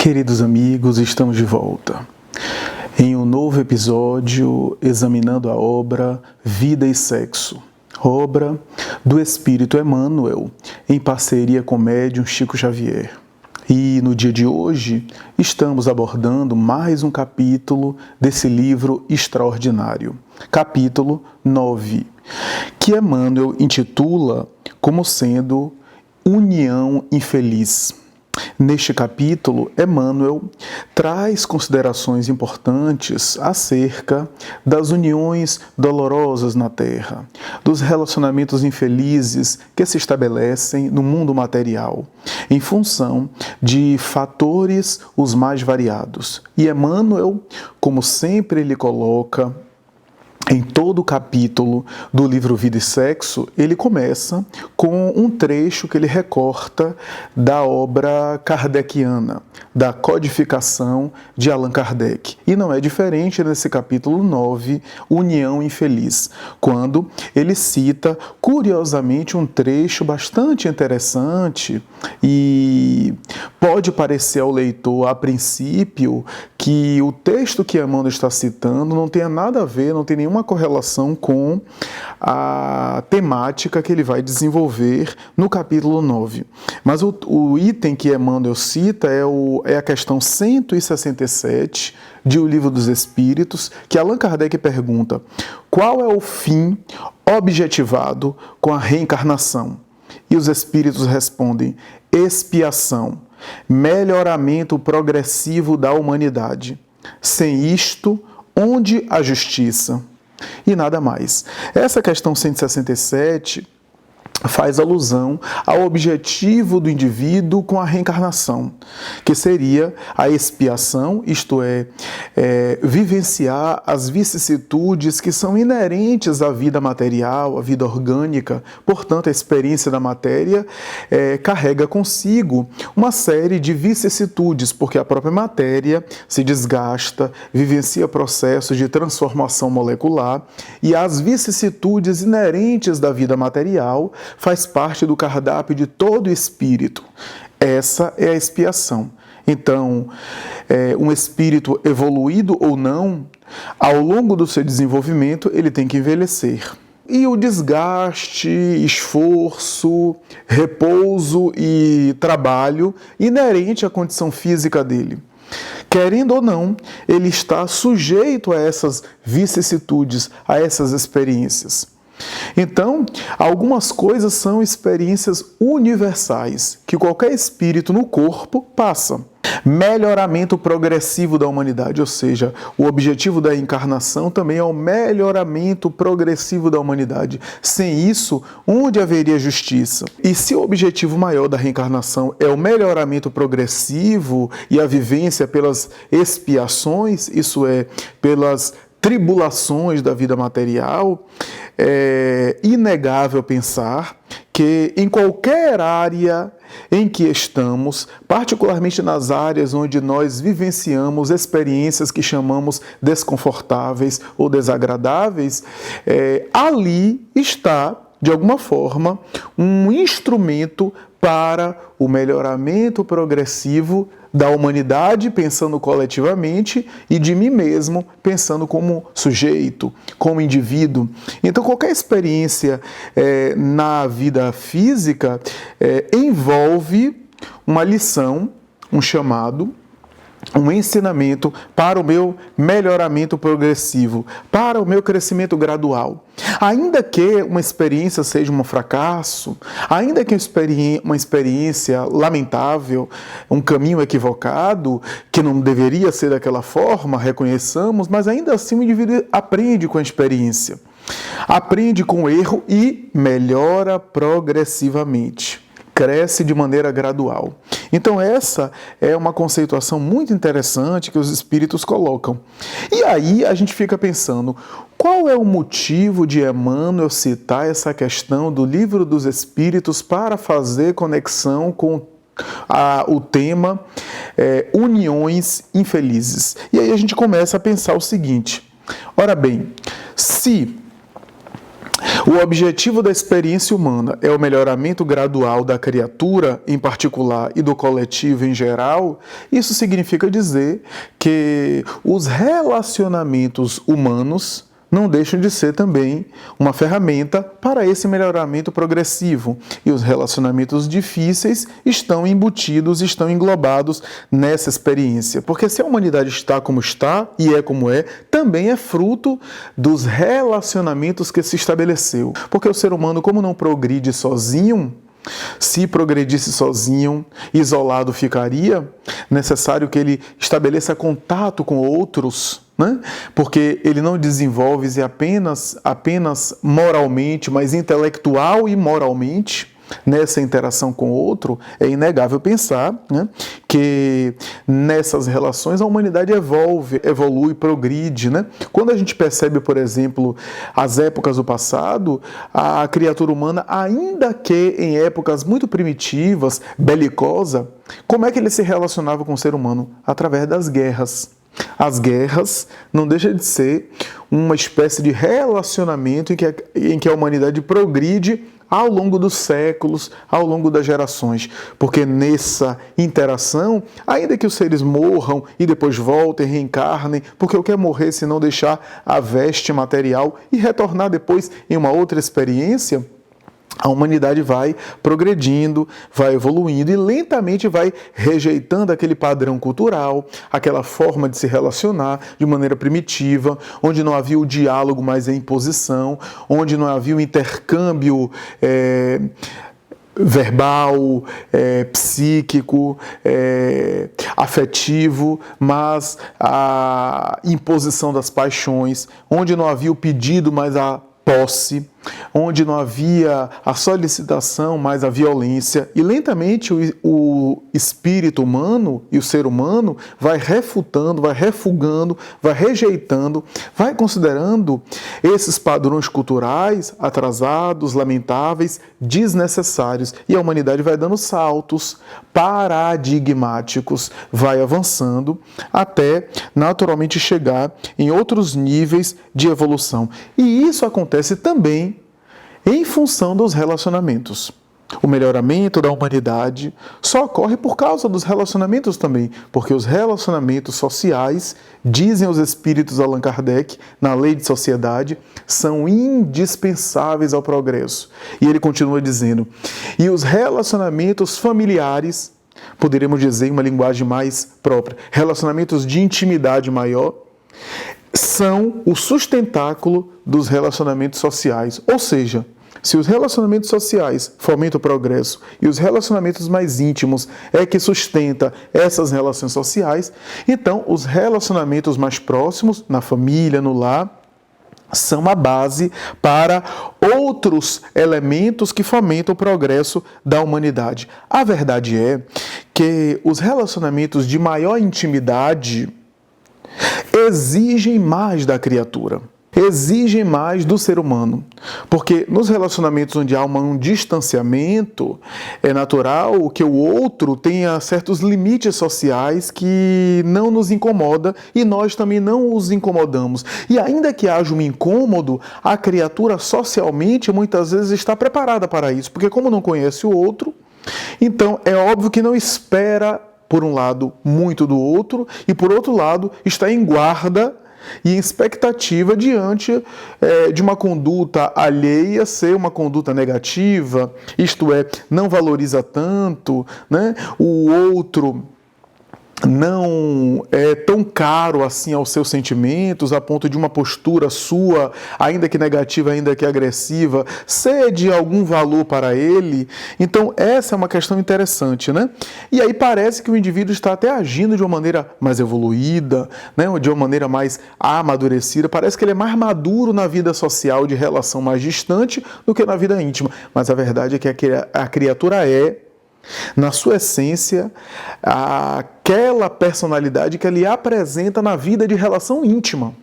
Queridos amigos, estamos de volta em um novo episódio examinando a obra Vida e Sexo, obra do Espírito Emmanuel, em parceria com o médium Chico Xavier. E no dia de hoje estamos abordando mais um capítulo desse livro extraordinário, capítulo 9, que Emmanuel intitula como sendo União Infeliz. Neste capítulo, Emmanuel traz considerações importantes acerca das uniões dolorosas na Terra, dos relacionamentos infelizes que se estabelecem no mundo material, em função de fatores os mais variados. E Emmanuel, como sempre ele coloca, em todo o capítulo do livro Vida e Sexo, ele começa com um trecho que ele recorta da obra kardeciana, da codificação de Allan Kardec. E não é diferente nesse capítulo 9, União Infeliz, quando ele cita, curiosamente, um trecho bastante interessante e pode parecer ao leitor, a princípio, que o texto que Emmanuel está citando não tenha nada a ver, não tem nenhuma correlação com a temática que ele vai desenvolver no capítulo 9. Mas o item que Emmanuel cita é a questão 167 de O Livro dos Espíritos, que Allan Kardec pergunta: qual é o fim objetivado com a reencarnação? E os espíritos respondem: expiação, melhoramento progressivo da humanidade. Sem isto, onde a justiça? E nada mais. Essa questão 167 faz alusão ao objetivo do indivíduo com a reencarnação, que seria a expiação, isto é, vivenciar as vicissitudes que são inerentes à vida material, à vida orgânica. Portanto, a experiência da matéria carrega consigo uma série de vicissitudes, porque a própria matéria se desgasta, vivencia processos de transformação molecular, e as vicissitudes inerentes da vida material faz parte do cardápio de todo espírito. Essa é a expiação. Então, um espírito evoluído ou não, ao longo do seu desenvolvimento, ele tem que envelhecer. E o desgaste, esforço, repouso e trabalho inerente à condição física dele. Querendo ou não, ele está sujeito a essas vicissitudes, a essas experiências. Então, algumas coisas são experiências universais, que qualquer espírito no corpo passa. Melhoramento progressivo da humanidade, ou seja, o objetivo da encarnação também é o melhoramento progressivo da humanidade. Sem isso, onde haveria justiça? E se o objetivo maior da reencarnação é o melhoramento progressivo e a vivência pelas expiações, isso é, pelas tribulações da vida material, é inegável pensar que em qualquer área em que estamos, particularmente nas áreas onde nós vivenciamos experiências que chamamos desconfortáveis ou desagradáveis, ali está, de alguma forma, um instrumento para o melhoramento progressivo da humanidade, pensando coletivamente, e de mim mesmo, pensando como sujeito, como indivíduo. Então, qualquer experiência na vida física envolve uma lição, um chamado, um ensinamento para o meu melhoramento progressivo, para o meu crescimento gradual. Ainda que uma experiência seja um fracasso, ainda que uma experiência lamentável, um caminho equivocado, que não deveria ser daquela forma, reconheçamos, mas ainda assim o indivíduo aprende com a experiência, aprende com o erro e melhora progressivamente. Cresce de maneira gradual. Então essa é uma conceituação muito interessante que os espíritos colocam. E aí a gente fica pensando, qual é o motivo de Emmanuel citar essa questão do Livro dos Espíritos para fazer conexão com o tema uniões infelizes? E aí a gente começa a pensar o seguinte: ora bem, se O objetivo da experiência humana é o melhoramento gradual da criatura em particular e do coletivo em geral. Isso significa dizer que os relacionamentos humanos não deixam de ser também uma ferramenta para esse melhoramento progressivo. E os relacionamentos difíceis estão embutidos, estão englobados nessa experiência. Porque se a humanidade está como está e é como é, também é fruto dos relacionamentos que se estabeleceu. Porque o ser humano, como não progride sozinho, se progredisse sozinho, isolado ficaria, necessário que ele estabeleça contato com outros, né? Porque ele não desenvolve-se apenas moralmente, mas intelectual e moralmente. Nessa interação com o outro, é inegável pensar, né, que nessas relações a humanidade evolui, progride. Né? Quando a gente percebe, por exemplo, as épocas do passado, a criatura humana, ainda que em épocas muito primitivas, belicosa, como é que ele se relacionava com o ser humano? Através das guerras. As guerras não deixam de ser uma espécie de relacionamento em que a humanidade progride ao longo dos séculos, ao longo das gerações. Porque nessa interação, ainda que os seres morram e depois voltem, reencarnem, porque o que é morrer se não deixar a veste material e retornar depois em uma outra experiência? A humanidade vai progredindo, vai evoluindo e lentamente vai rejeitando aquele padrão cultural, aquela forma de se relacionar de maneira primitiva, onde não havia o diálogo, mas a imposição, onde não havia o intercâmbio verbal, psíquico, afetivo, mas a imposição das paixões, onde não havia o pedido, mas a posse, onde não havia a solicitação, mas a violência. E lentamente o espírito humano e o ser humano vai refutando, vai refugando, vai rejeitando, vai considerando esses padrões culturais atrasados, lamentáveis, desnecessários. E a humanidade vai dando saltos paradigmáticos, vai avançando até naturalmente chegar em outros níveis de evolução. E isso acontece também em função dos relacionamentos. O melhoramento da humanidade só ocorre por causa dos relacionamentos também, porque os relacionamentos sociais, dizem os espíritos Allan Kardec, na Lei de Sociedade, são indispensáveis ao progresso. E ele continua dizendo, e os relacionamentos familiares, poderíamos dizer em uma linguagem mais própria, relacionamentos de intimidade maior, são o sustentáculo dos relacionamentos sociais. Ou seja, se os relacionamentos sociais fomentam o progresso e os relacionamentos mais íntimos é que sustenta essas relações sociais, então os relacionamentos mais próximos, na família, no lar, são a base para outros elementos que fomentam o progresso da humanidade. A verdade é que os relacionamentos de maior intimidade exigem mais da criatura, exigem mais do ser humano, porque nos relacionamentos onde há um distanciamento, é natural que o outro tenha certos limites sociais que não nos incomoda e nós também não os incomodamos. E ainda que haja um incômodo, a criatura socialmente muitas vezes está preparada para isso, porque como não conhece o outro, então é óbvio que não espera, por um lado, muito do outro, e por outro lado, está em guarda e em expectativa diante de uma conduta alheia ser uma conduta negativa, isto é, não valoriza tanto, né? O outro não é tão caro assim aos seus sentimentos, a ponto de uma postura sua, ainda que negativa, ainda que agressiva, ser de algum valor para ele. Então, essa é uma questão interessante, né? E aí parece que o indivíduo está até agindo de uma maneira mais evoluída, né? De uma maneira mais amadurecida. Parece que ele é mais maduro na vida social de relação mais distante do que na vida íntima. Mas a verdade é que a criatura na sua essência, aquela personalidade que ele apresenta na vida de relação íntima.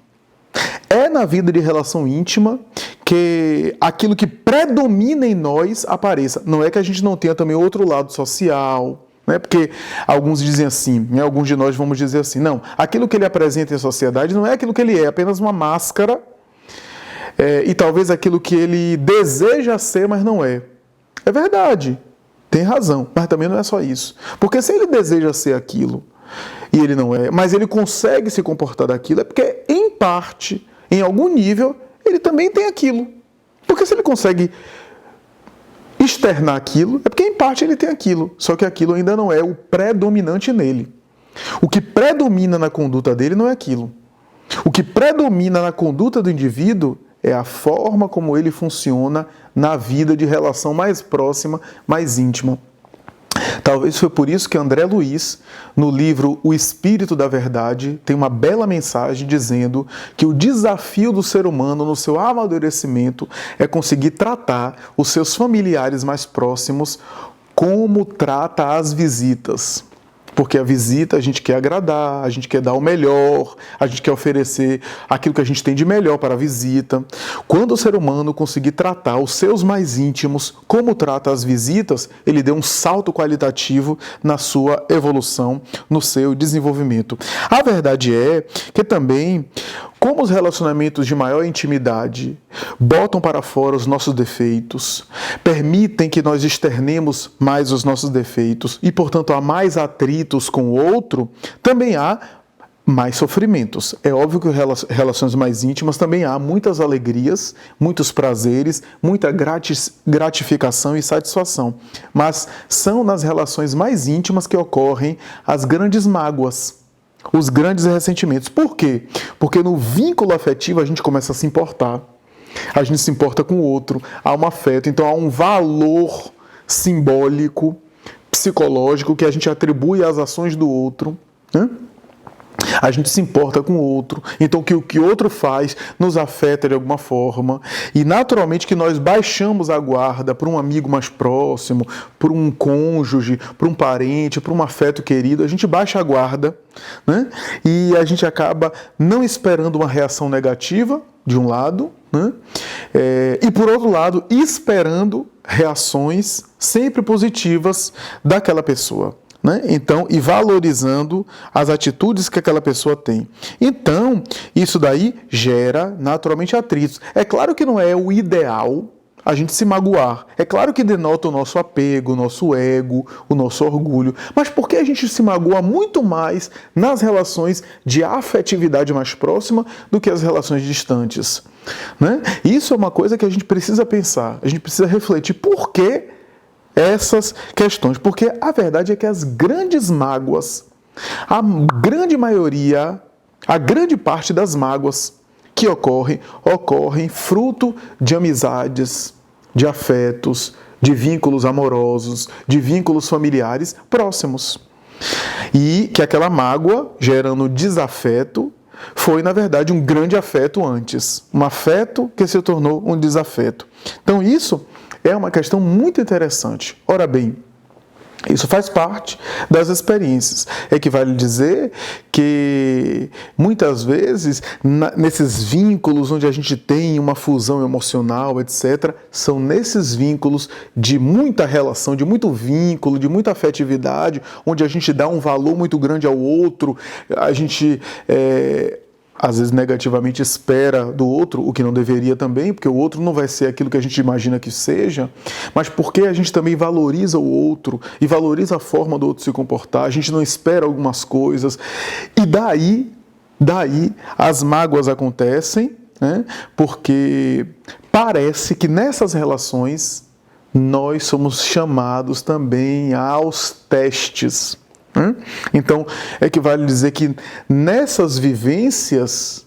É na vida de relação íntima que aquilo que predomina em nós apareça. Não é que a gente não tenha também outro lado social, né? Porque alguns dizem assim, né? Alguns de nós vamos dizer assim, não, aquilo que ele apresenta em sociedade não é aquilo que ele é apenas uma máscara e talvez aquilo que ele deseja ser, mas não é. É verdade, tem razão, mas também não é só isso. Porque se ele deseja ser aquilo e ele não é, mas ele consegue se comportar daquilo, é porque, em parte, em algum nível, ele também tem aquilo. Porque se ele consegue externar aquilo, é porque, em parte, ele tem aquilo. Só que aquilo ainda não é o predominante nele. O que predomina na conduta dele não é aquilo. O que predomina na conduta do indivíduo é a forma como ele funciona na vida de relação mais próxima, mais íntima. Talvez foi por isso que André Luiz, no livro O Espírito da Verdade, tem uma bela mensagem dizendo que o desafio do ser humano no seu amadurecimento é conseguir tratar os seus familiares mais próximos como trata as visitas. Porque a visita a gente quer agradar, a gente quer dar o melhor, a gente quer oferecer aquilo que a gente tem de melhor para a visita. Quando o ser humano conseguir tratar os seus mais íntimos como trata as visitas, ele deu um salto qualitativo na sua evolução, no seu desenvolvimento. A verdade é que também, como os relacionamentos de maior intimidade botam para fora os nossos defeitos, permitem que nós externemos mais os nossos defeitos e, portanto, há mais atritos com o outro, também há mais sofrimentos. É óbvio que relações mais íntimas também há muitas alegrias, muitos prazeres, muita gratificação e satisfação. Mas são nas relações mais íntimas que ocorrem as grandes mágoas, os grandes ressentimentos. Por quê? Porque no vínculo afetivo a gente começa a se importar. A gente se importa com o outro, há um afeto, então há um valor simbólico, psicológico que a gente atribui às ações do outro, né? A gente se importa com o outro, então o que o outro faz nos afeta de alguma forma, e naturalmente que nós baixamos a guarda por um amigo mais próximo, por um cônjuge, por um parente, por um afeto querido, a gente baixa a guarda, né? E a gente acaba não esperando uma reação negativa, de um lado, né? E por outro lado, esperando reações sempre positivas daquela pessoa. Né? Então, e valorizando as atitudes que aquela pessoa tem. Então, isso daí gera naturalmente atritos. É claro que não é o ideal a gente se magoar. É claro que denota o nosso apego, o nosso ego, o nosso orgulho. Mas por que a gente se magoa muito mais nas relações de afetividade mais próxima do que as relações distantes? Né? Isso é uma coisa que a gente precisa pensar. A gente precisa refletir por que essas questões, porque a verdade é que as grandes mágoas, a grande maioria, a grande parte das mágoas que ocorrem fruto de amizades, de afetos, de vínculos amorosos, de vínculos familiares próximos. E que aquela mágoa, gerando desafeto, foi, na verdade, um grande afeto antes. Um afeto que se tornou um desafeto. Então, isso é uma questão muito interessante. Ora bem, isso faz parte das experiências. Equivale dizer que, muitas vezes, nesses vínculos onde a gente tem uma fusão emocional, etc., são nesses vínculos de muita relação, de muito vínculo, de muita afetividade, onde a gente dá um valor muito grande ao outro, a gente às vezes negativamente espera do outro, o que não deveria também, porque o outro não vai ser aquilo que a gente imagina que seja, mas porque a gente também valoriza o outro e valoriza a forma do outro se comportar, a gente não espera algumas coisas, e daí as mágoas acontecem, né? Porque parece que nessas relações nós somos chamados também aos testes. Então, equivale dizer que nessas vivências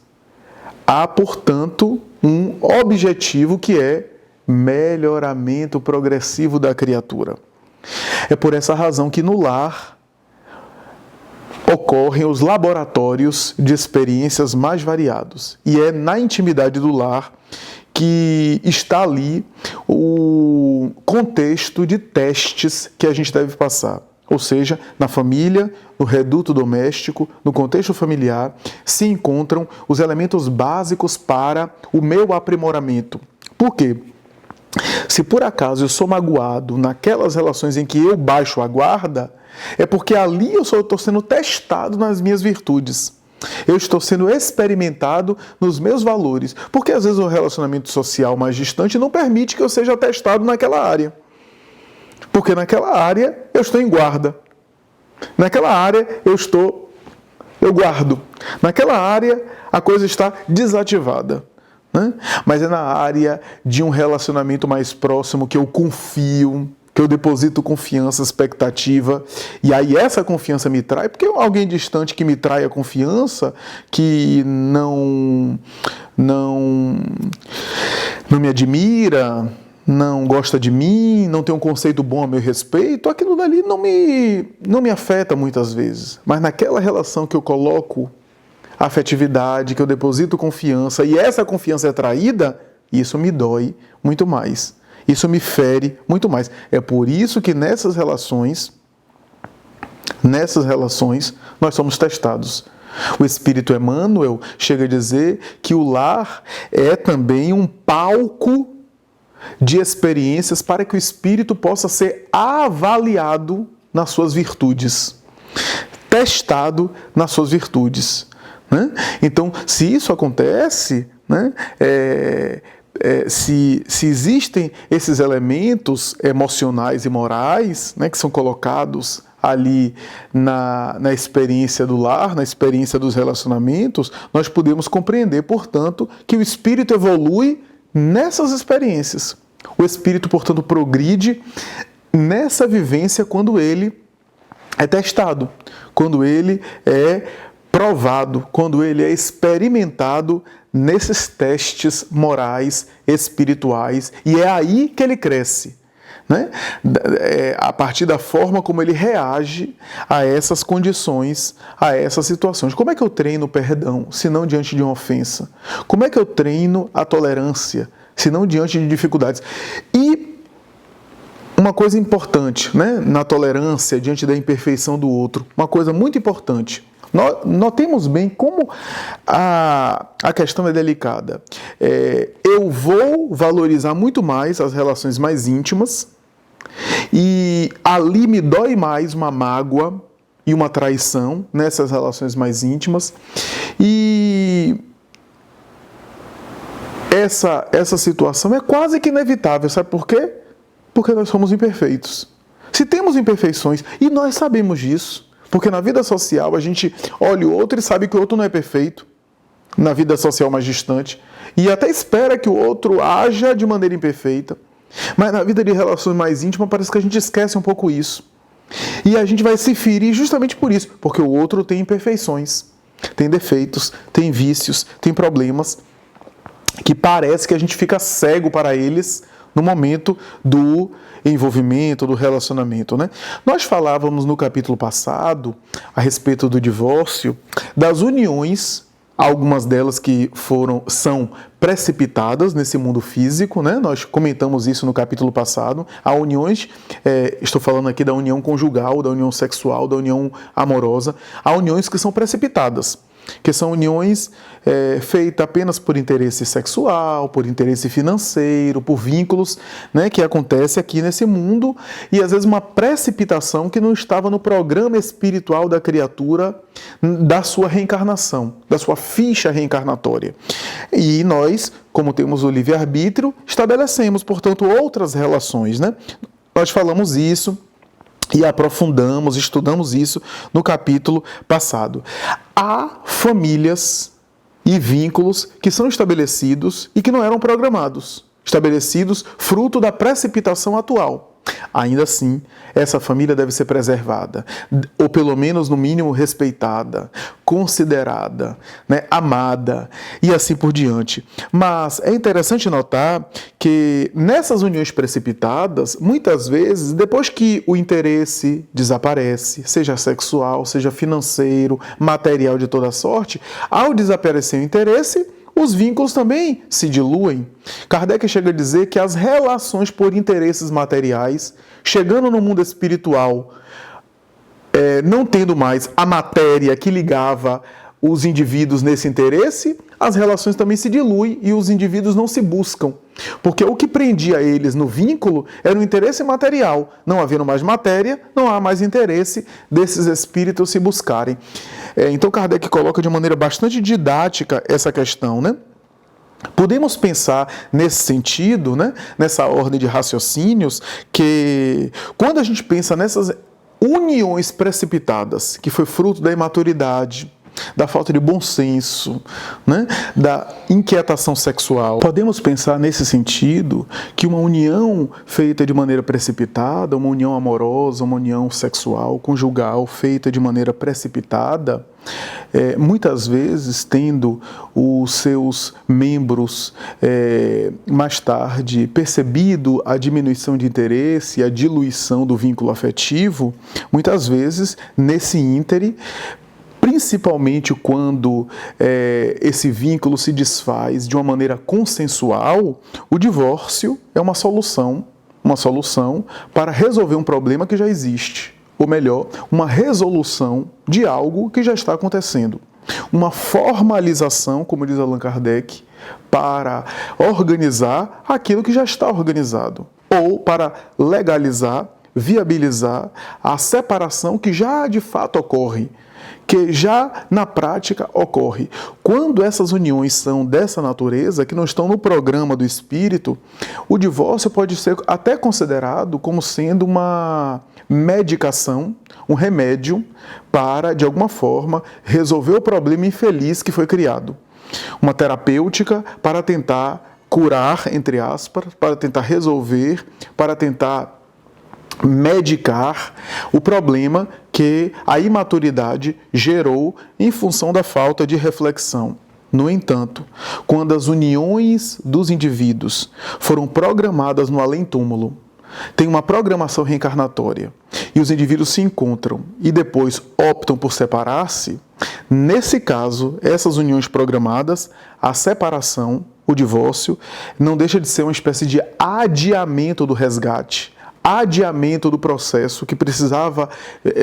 há, portanto, um objetivo que é melhoramento progressivo da criatura. É por essa razão que no lar ocorrem os laboratórios de experiências mais variados. E é na intimidade do lar que está ali o contexto de testes que a gente deve passar. Ou seja, na família, no reduto doméstico, no contexto familiar, se encontram os elementos básicos para o meu aprimoramento. Por quê? Se por acaso eu sou magoado naquelas relações em que eu baixo a guarda, é porque ali eu só estou sendo testado nas minhas virtudes. Eu estou sendo experimentado nos meus valores. Porque às vezes o relacionamento social mais distante não permite que eu seja testado naquela área. Porque naquela área eu estou em guarda. Naquela área eu guardo. Naquela área a coisa está desativada. Né? Mas é na área de um relacionamento mais próximo que eu confio, que eu deposito confiança, expectativa, e aí essa confiança me trai, porque alguém distante que me trai a confiança, que não me admira, não gosta de mim, não tem um conceito bom a meu respeito, aquilo dali não me afeta muitas vezes. Mas naquela relação que eu coloco afetividade, que eu deposito confiança, e essa confiança é traída, isso me dói muito mais. Isso me fere muito mais. É por isso que nessas relações, nós somos testados. O Espírito Emmanuel chega a dizer que o lar é também um palco de experiências para que o espírito possa ser avaliado nas suas virtudes, testado nas suas virtudes. Né? Então, se isso acontece, né, se existem esses elementos emocionais e morais, né, que são colocados ali na experiência do lar, na experiência dos relacionamentos, nós podemos compreender, portanto, que o espírito evolui nessas experiências. O espírito, portanto, progride nessa vivência quando ele é testado, quando ele é provado, quando ele é experimentado nesses testes morais, espirituais, e é aí que ele cresce, né? A partir da forma como ele reage a essas condições, a essas situações. Como é que eu treino o perdão, se não diante de uma ofensa? Como é que eu treino a tolerância, se não diante de dificuldades? E uma coisa importante, né, na tolerância, diante da imperfeição do outro, uma coisa muito importante. Notemos bem como a questão é delicada. Eu vou valorizar muito mais as relações mais íntimas e ali me dói mais uma mágoa e uma traição nessas relações mais íntimas. E essa situação é quase que inevitável. Sabe por quê? Porque nós somos imperfeitos. Se temos imperfeições, e nós sabemos disso, porque na vida social a gente olha o outro e sabe que o outro não é perfeito, na vida social mais distante, e até espera que o outro haja de maneira imperfeita. Mas na vida de relações mais íntimas parece que a gente esquece um pouco isso. E a gente vai se ferir justamente por isso, porque o outro tem imperfeições, tem defeitos, tem vícios, tem problemas, que parece que a gente fica cego para eles no momento do envolvimento, do relacionamento, né? Nós falávamos no capítulo passado, a respeito do divórcio, das uniões, algumas delas que são precipitadas nesse mundo físico, né? Nós comentamos isso no capítulo passado. Há uniões, estou falando aqui da união conjugal, da união sexual, da união amorosa. Há uniões que são precipitadas, que são uniões feitas apenas por interesse sexual, por interesse financeiro, por vínculos, né, que acontece aqui nesse mundo, e às vezes uma precipitação que não estava no programa espiritual da criatura, da sua reencarnação, da sua ficha reencarnatória. E nós, como temos o livre-arbítrio, estabelecemos, portanto, outras relações, né? Nós falamos isso e aprofundamos, estudamos isso no capítulo passado. Há famílias e vínculos que são estabelecidos e que não eram programados, estabelecidos fruto da precipitação atual. Ainda assim, essa família deve ser preservada, ou pelo menos, no mínimo, respeitada, considerada, né, amada, e assim por diante. Mas é interessante notar que nessas uniões precipitadas, muitas vezes, depois que o interesse desaparece, seja sexual, seja financeiro, material de toda sorte, ao desaparecer o interesse, os vínculos também se diluem. Kardec chega a dizer que as relações por interesses materiais, chegando no mundo espiritual, não tendo mais a matéria que ligava os indivíduos nesse interesse, as relações também se diluem e os indivíduos não se buscam. Porque o que prendia eles no vínculo era o interesse material. Não havendo mais matéria, não há mais interesse desses espíritos se buscarem. Então Kardec coloca de maneira bastante didática essa questão, né? Podemos pensar nesse sentido, né? Nessa ordem de raciocínios, que quando a gente pensa nessas uniões precipitadas, que foi fruto da imaturidade, da falta de bom senso, né? Da inquietação sexual. Podemos pensar nesse sentido que uma união feita de maneira precipitada, uma união amorosa, uma união sexual, conjugal, feita de maneira precipitada, muitas vezes tendo os seus membros mais tarde percebido a diminuição de interesse, a diluição do vínculo afetivo, muitas vezes nesse íntere, principalmente quando esse vínculo se desfaz de uma maneira consensual, o divórcio é uma solução para resolver um problema que já existe, ou melhor, uma resolução de algo que já está acontecendo. Uma formalização, como diz Allan Kardec, para organizar aquilo que já está organizado, ou para legalizar, viabilizar a separação que já de fato ocorre, que já na prática ocorre. Quando essas uniões são dessa natureza, que não estão no programa do espírito, o divórcio pode ser até considerado como sendo uma medicação, um remédio para, de alguma forma, resolver o problema infeliz que foi criado. Uma terapêutica para tentar curar, entre aspas, para tentar resolver, para tentar medicar o problema que a imaturidade gerou em função da falta de reflexão. No entanto, quando as uniões dos indivíduos foram programadas no além-túmulo, tem uma programação reencarnatória, e os indivíduos se encontram e depois optam por separar-se, nesse caso, essas uniões programadas, a separação, o divórcio, não deixa de ser uma espécie de adiamento do resgate, adiamento do processo que precisava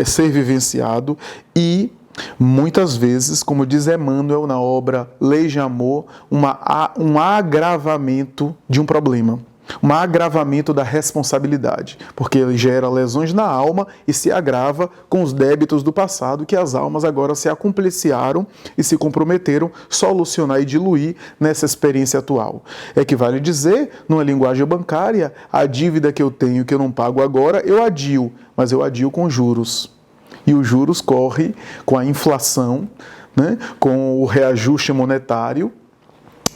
ser vivenciado e, muitas vezes, como diz Emmanuel na obra Leis de Amor, um agravamento de um problema, um agravamento da responsabilidade, porque ele gera lesões na alma e se agrava com os débitos do passado que as almas agora se acompliciaram e se comprometeram solucionar e diluir nessa experiência atual. Equivale dizer, numa linguagem bancária, a dívida que eu tenho que eu não pago agora, eu adio, mas eu adio com juros. E os juros correm com a inflação, né, com o reajuste monetário.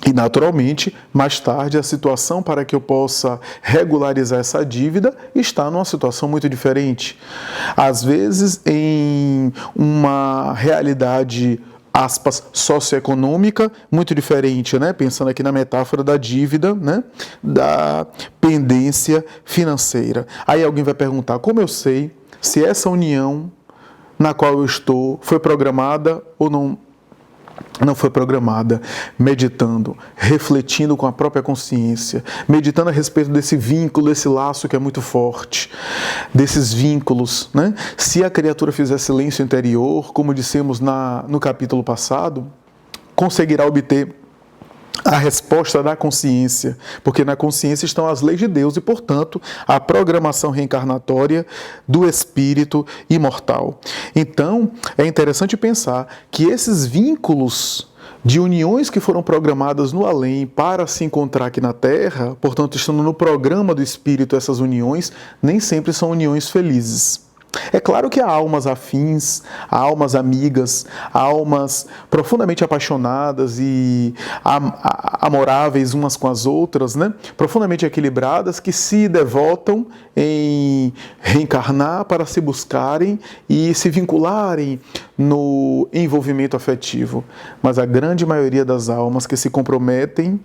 E, naturalmente, mais tarde, a situação para que eu possa regularizar essa dívida está numa situação muito diferente. Às vezes, em uma realidade, aspas, socioeconômica muito diferente, né? Pensando aqui na metáfora da dívida, né? Da pendência financeira. Aí alguém vai perguntar, como eu sei se essa união na qual eu estou foi programada ou não foi programada? Meditando, refletindo com a própria consciência, meditando a respeito desse vínculo, desse laço que é muito forte, desses vínculos, né? Se a criatura fizer silêncio interior, como dissemos no capítulo passado, conseguirá obter a resposta da consciência, porque na consciência estão as leis de Deus e, portanto, a programação reencarnatória do espírito imortal. Então, é interessante pensar que esses vínculos de uniões que foram programadas no além para se encontrar aqui na Terra, portanto, estando no programa do espírito essas uniões, nem sempre são uniões felizes. É claro que há almas afins, há almas amigas, há almas profundamente apaixonadas e amoráveis umas com as outras, né? Profundamente equilibradas, que se devotam em reencarnar para se buscarem e se vincularem no envolvimento afetivo. Mas a grande maioria das almas que se comprometem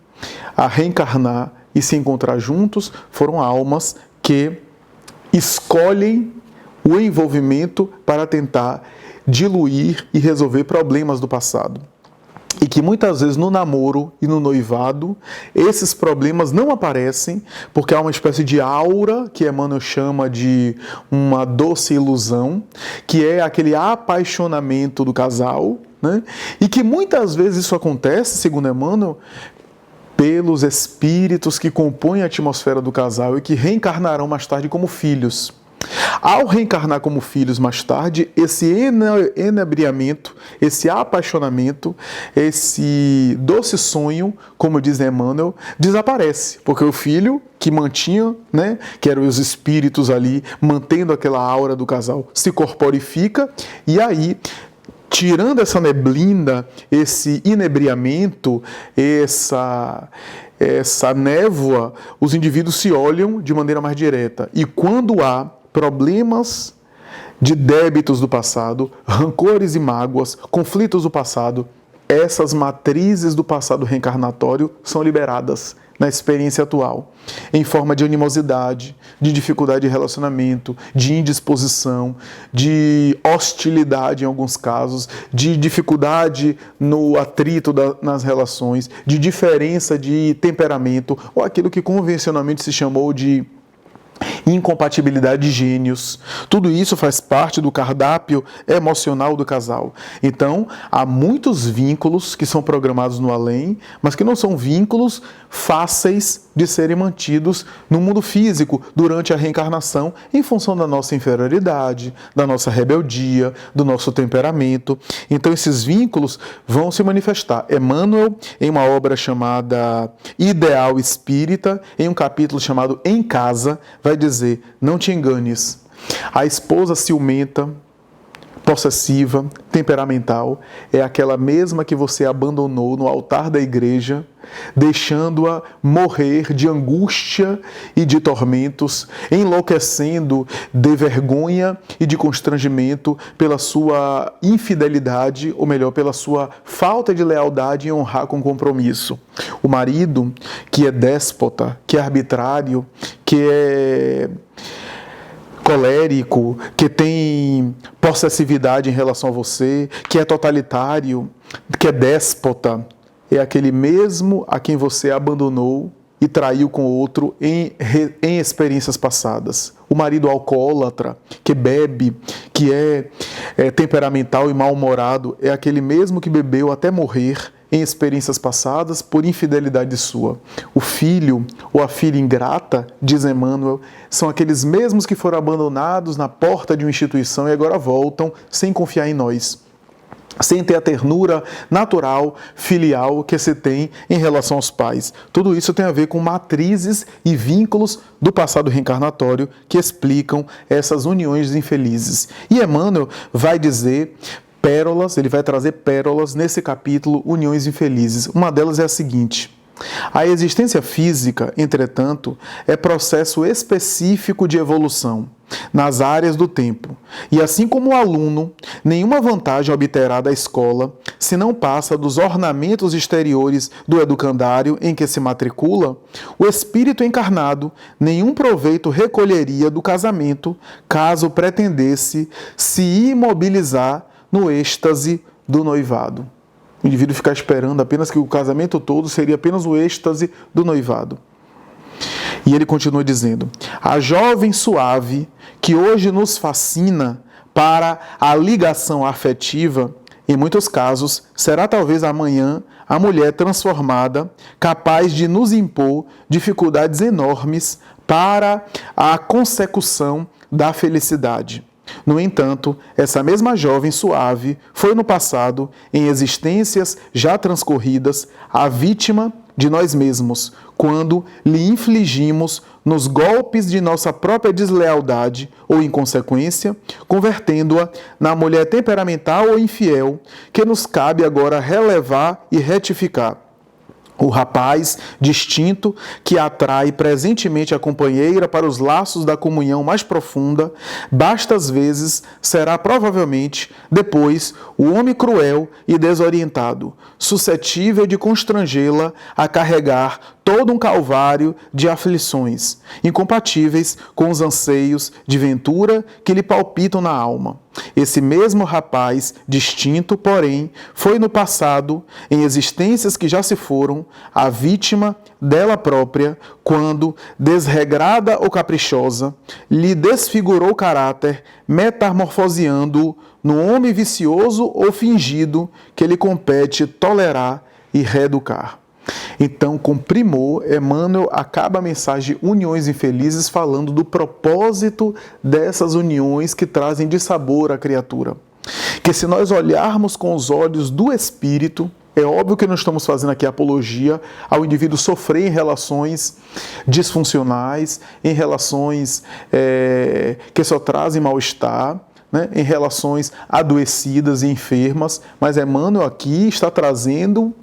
a reencarnar e se encontrar juntos foram almas que escolhem o envolvimento para tentar diluir e resolver problemas do passado. E que muitas vezes no namoro e no noivado, esses problemas não aparecem porque há uma espécie de aura, que Emmanuel chama de uma doce ilusão, que é aquele apaixonamento do casal, né? E que muitas vezes isso acontece, segundo Emmanuel, pelos espíritos que compõem a atmosfera do casal e que reencarnarão mais tarde como filhos. Ao reencarnar como filhos mais tarde, esse enebriamento, esse apaixonamento, esse doce sonho, como diz Emmanuel, desaparece, porque o filho que mantinha, né, que eram os espíritos ali, mantendo aquela aura do casal, se corporifica, e aí, tirando essa neblina, esse inebriamento, essa névoa, os indivíduos se olham de maneira mais direta. E quando há problemas de débitos do passado, rancores e mágoas, conflitos do passado, essas matrizes do passado reencarnatório são liberadas na experiência atual, em forma de animosidade, de dificuldade de relacionamento, de indisposição, de hostilidade em alguns casos, de dificuldade no atrito nas relações, de diferença de temperamento, ou aquilo que convencionalmente se chamou de incompatibilidade de gênios. Tudo isso faz parte do cardápio emocional do casal. Então, há muitos vínculos que são programados no além, mas que não são vínculos fáceis de serem mantidos no mundo físico durante a reencarnação, em função da nossa inferioridade, da nossa rebeldia, do nosso temperamento. Então, esses vínculos vão se manifestar. Emmanuel, em uma obra chamada Ideal Espírita, em um capítulo chamado Em Casa, vai dizer: não te enganes. A esposa ciumenta, possessiva, temperamental, é aquela mesma que você abandonou no altar da igreja, deixando-a morrer de angústia e de tormentos, enlouquecendo de vergonha e de constrangimento pela sua infidelidade, ou melhor, pela sua falta de lealdade em honrar com compromisso. O marido que é déspota, que é arbitrário, que é colérico, que tem possessividade em relação a você, que é totalitário, que é déspota, é aquele mesmo a quem você abandonou e traiu com outro em experiências passadas. O marido alcoólatra, que bebe, que é temperamental e mal-humorado, é aquele mesmo que bebeu até morrer em experiências passadas por infidelidade sua. O filho ou a filha ingrata, diz Emmanuel, são aqueles mesmos que foram abandonados na porta de uma instituição e agora voltam sem confiar em nós, sem ter a ternura natural, filial que se tem em relação aos pais. Tudo isso tem a ver com matrizes e vínculos do passado reencarnatório que explicam essas uniões infelizes. E Emmanuel vai dizer pérolas, ele vai trazer pérolas nesse capítulo Uniões Infelizes. Uma delas é a seguinte: a existência física, entretanto, é processo específico de evolução nas áreas do tempo. E assim como o aluno, nenhuma vantagem obterá da escola se não passa dos ornamentos exteriores do educandário em que se matricula, o espírito encarnado nenhum proveito recolheria do casamento caso pretendesse se imobilizar no êxtase do noivado. O indivíduo ficar esperando apenas que o casamento todo seria apenas o êxtase do noivado. E ele continua dizendo: a jovem suave que hoje nos fascina para a ligação afetiva, em muitos casos, será talvez amanhã a mulher transformada, capaz de nos impor dificuldades enormes para a consecução da felicidade. No entanto, essa mesma jovem suave foi no passado, em existências já transcorridas, a vítima de nós mesmos, quando lhe infligimos nos golpes de nossa própria deslealdade ou inconsequência, convertendo-a na mulher temperamental ou infiel, que nos cabe agora relevar e retificar. O rapaz distinto que atrai presentemente a companheira para os laços da comunhão mais profunda, bastas vezes será provavelmente, depois, o homem cruel e desorientado, suscetível de constrangê-la a carregar todo um calvário de aflições, incompatíveis com os anseios de ventura que lhe palpitam na alma. Esse mesmo rapaz, distinto, porém, foi no passado, em existências que já se foram, a vítima dela própria, quando, desregrada ou caprichosa, lhe desfigurou o caráter, metamorfoseando-o no homem vicioso ou fingido que lhe compete tolerar e reeducar. Então, com primor, Emmanuel acaba a mensagem Uniões Infelizes falando do propósito dessas uniões que trazem dissabor à criatura. Que se nós olharmos com os olhos do Espírito, é óbvio que não estamos fazendo aqui apologia ao indivíduo sofrer em relações disfuncionais, em relações que só trazem mal-estar, né, em relações adoecidas e enfermas, mas Emmanuel aqui está trazendo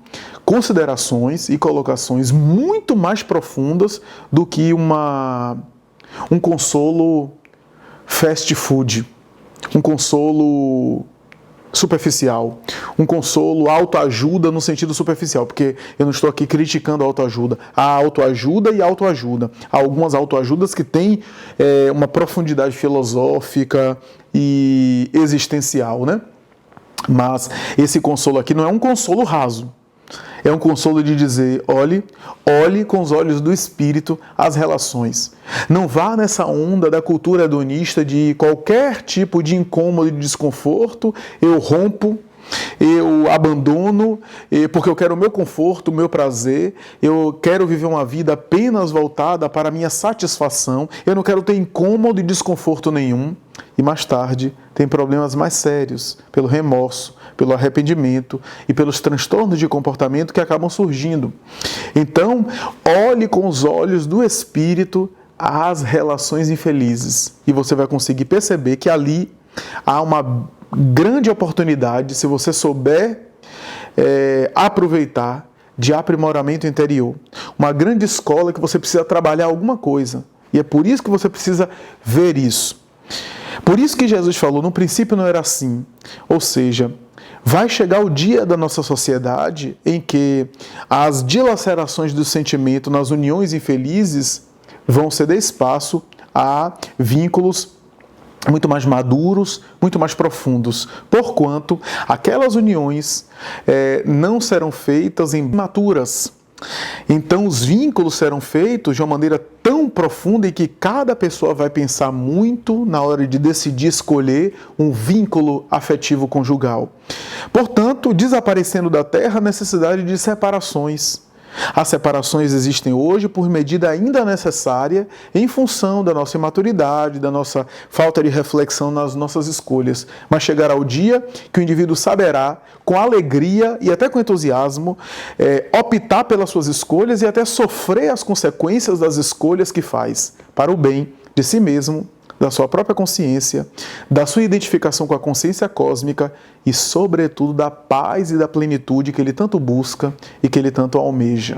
considerações e colocações muito mais profundas do que um consolo fast food, um consolo superficial, um consolo autoajuda no sentido superficial, porque eu não estou aqui criticando a autoajuda. Há autoajuda e autoajuda. Há algumas autoajudas que têm uma profundidade filosófica e existencial, né? Mas esse consolo aqui não é um consolo raso. É um consolo de dizer, olhe com os olhos do Espírito as relações. Não vá nessa onda da cultura hedonista de qualquer tipo de incômodo e de desconforto, eu rompo, eu abandono, porque eu quero o meu conforto, o meu prazer, eu quero viver uma vida apenas voltada para a minha satisfação, eu não quero ter incômodo e desconforto nenhum. E mais tarde tem problemas mais sérios, pelo remorso, pelo arrependimento e pelos transtornos de comportamento que acabam surgindo. Então, olhe com os olhos do Espírito as relações infelizes e você vai conseguir perceber que ali há uma grande oportunidade, se você souber aproveitar, de aprimoramento interior. Uma grande escola que você precisa trabalhar alguma coisa. E é por isso que você precisa ver isso. Por isso que Jesus falou, no princípio não era assim. Ou seja, vai chegar o dia da nossa sociedade em que as dilacerações do sentimento nas uniões infelizes vão ceder espaço a vínculos muito mais maduros, muito mais profundos, porquanto aquelas uniões não serão feitas em imaturas. Então os vínculos serão feitos de uma maneira tão profunda em que cada pessoa vai pensar muito na hora de decidir escolher um vínculo afetivo conjugal. Portanto, desaparecendo da Terra a necessidade de separações. As separações existem hoje por medida ainda necessária em função da nossa imaturidade, da nossa falta de reflexão nas nossas escolhas. Mas chegará o dia que o indivíduo saberá, com alegria e até com entusiasmo, optar pelas suas escolhas e até sofrer as consequências das escolhas que faz, para o bem de si mesmo, da sua própria consciência, da sua identificação com a consciência cósmica e, sobretudo, da paz e da plenitude que ele tanto busca e que ele tanto almeja.